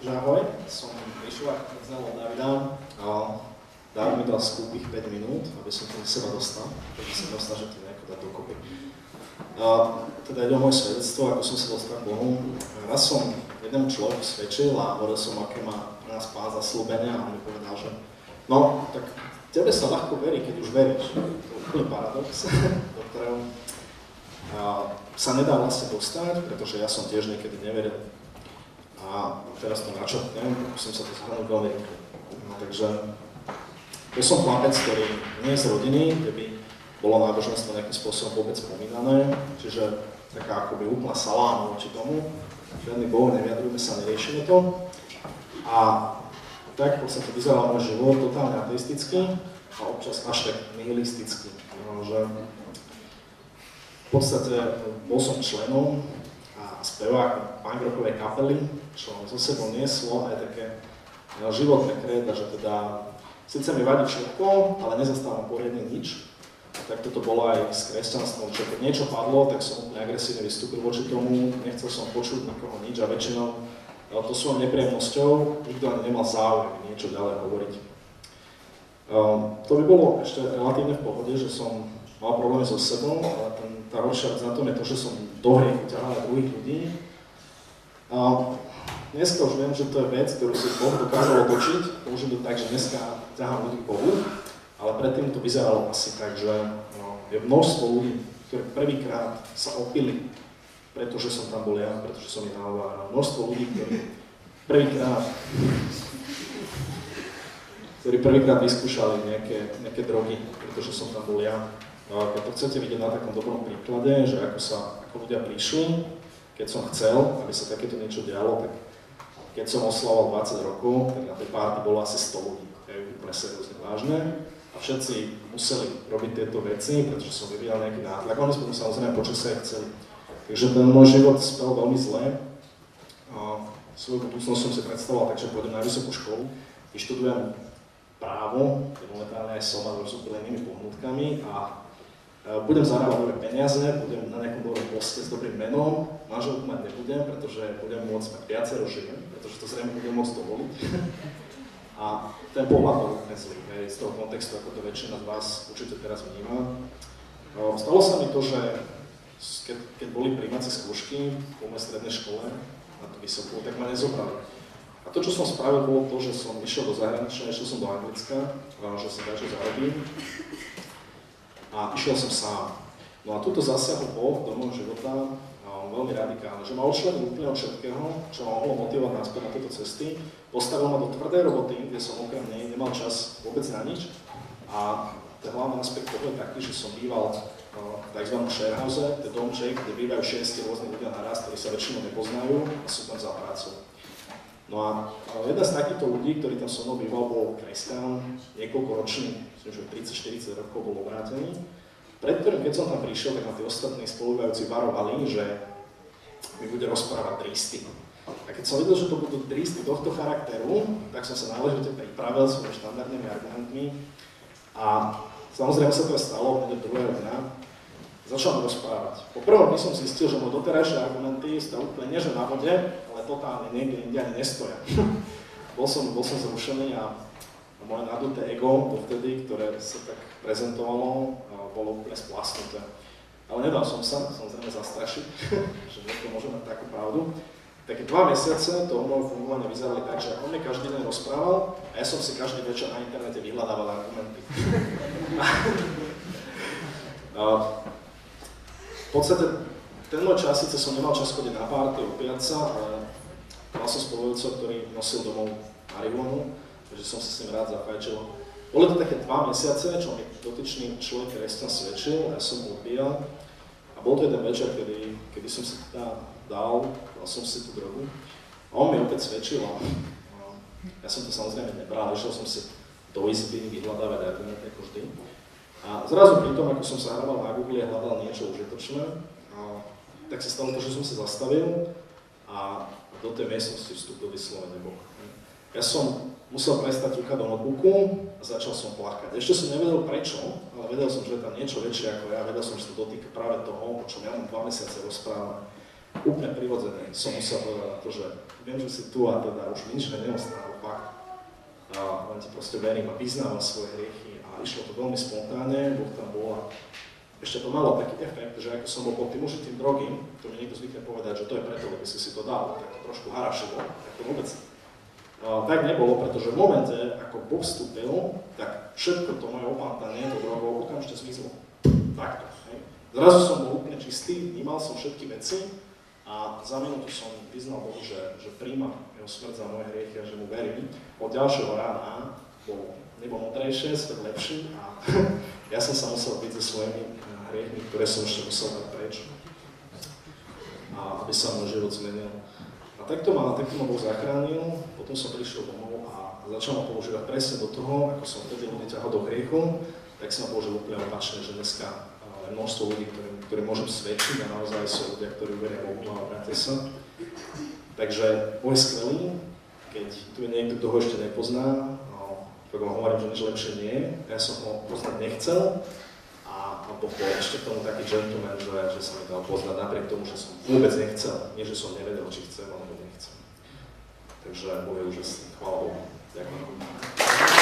že ahoj, som prišiel ako znal od Davida a David mi dal skúpich 5 minút, aby som to do seba dostal, takže sa budem snažiť to nejako dať dokopy. Teda ide o moje svedectvo, ako som sa dostal k Bohu. Raz som jednému človeku svedčil a hovoril som, aké má pre nás Pán zasľúbenia a on mi povedal, že no, tak tebe sa ľahko verí, keď už veríš. To je úplný paradox, do ktorého sa nedá vlastne dostať, pretože ja som tiež niekedy neveril. A teraz to načrtnem, musím sa to zhrnúť veľmi rýchlo. No, takže ja som chlapec, ktorý nie je z rodiny, kde by bolo náboženstvo nejakým spôsobom vôbec spomínané, čiže taká akoby úplná saláma voči tomu. Žiadny Boh, nevyjadrujeme sa, neriešime to. A tak v podstate vyzeral môj život totálne ateistický a občas až tak nihilistický. No, že v podstate bol som členom a spevákom punk-rockovej kapely, čo zo sebou nieslo aj také životné kréda, že teda síce mi vadí všetko, ale nezastávam poriadne nič. Tak toto bolo aj s kresťanstvom, že keď niečo padlo, tak som úplne agresívne vystúpil voči tomu, nechcel som počuť nikoho nič a väčšinou to svojou nepríjemnosťou nikto ani nemal záujem niečo ďalej hovoriť. To by bolo ešte relatívne v pohode, že som mal problémy so sebou, ale tá horšia vec na tom je to, že som do hriechu ťahal druhých ľudí. Dneska už viem, že to je vec, ktorú si Boh dokázal otočiť, použiť to tak, že dneska ťahám ľudí k Bohu, ale predtým to vyzeralo asi tak, že je množstvo ľudí, ktorí prvýkrát sa opili, pretože som tam bol ja, pretože som ich nahováral. Množstvo ľudí, ktorí prvýkrát vyskúšali nejaké drogy, pretože som tam bol ja. No, keď to chcete vidieť na takom dobrom príklade, že ako ľudia prišli, keď som chcel, aby sa takéto niečo dialo, tak keď som oslavoval 20 rokov, tak na tej párty bolo asi 100 ľudí. To je úplne seriózne vážne. A všetci museli robiť tieto veci, pretože som vyvíjal nejaký nátlak. Oni sme samozrejme počasie aj chceli. Takže ten môj život spel veľmi zle. Svoju budúcnosť som si predstavoval, takže pôjdem na vysokú školu, vyštudujem právo, momentálne aj som a s úplnými pohnutkami a budem zarábať dobré peniaze, budem na nejakom dobrom poste s dobrým menom, manželku mať nebudem, pretože budem môcť mať viacero žien, pretože to zrejme budem môcť dovoliť. A ten pohľad bol úplne zlý, z toho kontextu, ako to väčšina z vás určite teraz vníma. Stalo sa mi to, že keď boli prijímacie skúšky po mojej strednej škole na tú vysokú, tak ma nezobrali. A to, čo som spravil, bolo to, že som išiel do zahraničia, išiel som do Anglicka, že sa dačo zarobím. A išiel som sám. No a tuto zasiahol Boh do môjho života veľmi radikálne, že ma odčlenil úplne od všetkého, čo ma mohlo motivovať naspäť na tieto cesty. Postavil ma do tvrdej roboty, kde som okrem nej nemal čas vôbec na nič. A ten hlavný aspekt toho je taký, že som býval v tzv. Sharehouse, to je domček, kde bývajú 6 rôznych ľudia naraz, ktorí sa väčšinou nepoznajú a sú tam za prácou. No a jeden z takýchto ľudí, ktorý tam so mnou býval, bol kresťan, niekoľkoročný, myslím, že 30-40 rokov bol obrátený. Pred ktorým, keď som tam prišiel, tak na tí ostatní spolubývajúci varovali, že mi bude rozprávať dristy. A keď som videl, že to budú dristy tohto charakteru, tak som sa náležite pripravil svojimi štandardnými argumentmi. A samozrejme sa to stalo hneď druhého dňa. Začal mi rozprávať. Po prvom dni som zistil, že môj doterajšie argumenty stojí úplne nie že na vode, ale totálne niekde inde ani nestoja. bol som zrušený a moje naduté ego dovtedy, ktoré sa tak prezentovalo, bolo úplne splasnuté. Ale nedal som sa, samozrejme zastrašiť, že niekto môže mať takú pravdu. Také 2 mesiace toho môjho fungovania vyzerali tak, že on mi každý deň rozprával a ja som si každý večer na internete vyhľadával argumenty. V podstate ten môj čas, síce som nemal čas chodiť na párty, opíjať sa, ale mal som spolujúceho, ktorý nosil domov marihuanu, takže som si s ním rád zafajčil. Boli to také 2 mesiace, čo mi dotyčný človek kresťan svedčil, ja som ho opíjal. A bol to jeden večer, kedy som si teda dal som si tú drogu. A on mi opäť svedčil a ja som to samozrejme nebral, išiel som si do izby vyhľadávať argumenty ako vždy. A zrazu pri tom, ako som sa hľadal na Google a hľadal niečo užitočné, tak sa stalo to, že som sa zastavil a do tej miestnosti vstúpil vyslovene Boh. Ja som musel prestať ťukať do notebooku a začal som plakať. Ešte som nevedel prečo, ale vedel som, že je tam niečo väčšie ako ja, vedel som, že to dotýka práve toho, o čom ja mám 2 mesiace rozprávam. úplne prirodzené som musel povedať na to, že viem, že si tu a teda už nič neostáva, fakt. Len ti proste verím a vyznávam svoje hriechy a išlo to veľmi spontánne, Boh tam bol a ešte to malo taký efekt, že ako som bol pod tým užitým drogým, to mi niekto zvykne povedať, že to je preto, lebo si to dal, tak trošku harašilo, tak to vôbec tak nebolo, pretože v momente, ako Boh vstúpil, tak všetko to moje opátanie do drogov okamžite zmizlo. Takto. Zrazu som bol úplne čistý, vnímal som všetky veci a za minútu som vyznal Bohu, že príjmam jeho smrť za moje hriechy a že mu verím. Od ďalšieho rána nebol modrejšie, svet lepší a ja som sa musel byť so svojimi hriechmi, ktoré som ešte musel dať preč. A aby sa môj život zmenil. A takto ma Boh zachránil, potom som prišiel domov a začal ma používať presne do toho, ako som vtedy ľudí ťahal do hriechu, tak som ma použil úplne opačne, že dneska množstvo ľudí, ktorí môžem svedčiť a naozaj sú ľudia, ktorí uveria Bohu a obrátia sa. Takže Boh je skvelý, keď tu je niekto, kto ho ešte nepozná, tak vám hovorím, že nič lepšie nie je. Ja som ho poznať nechcel a Boh bol ešte k tomu taký gentleman, že sa mi dal poznať napriek tomu, že som vôbec nechcel. Nie, že som nevedel, či chcem, alebo nechcem. Takže Boh je úžasný. Chvála Bohu. Ďakujem.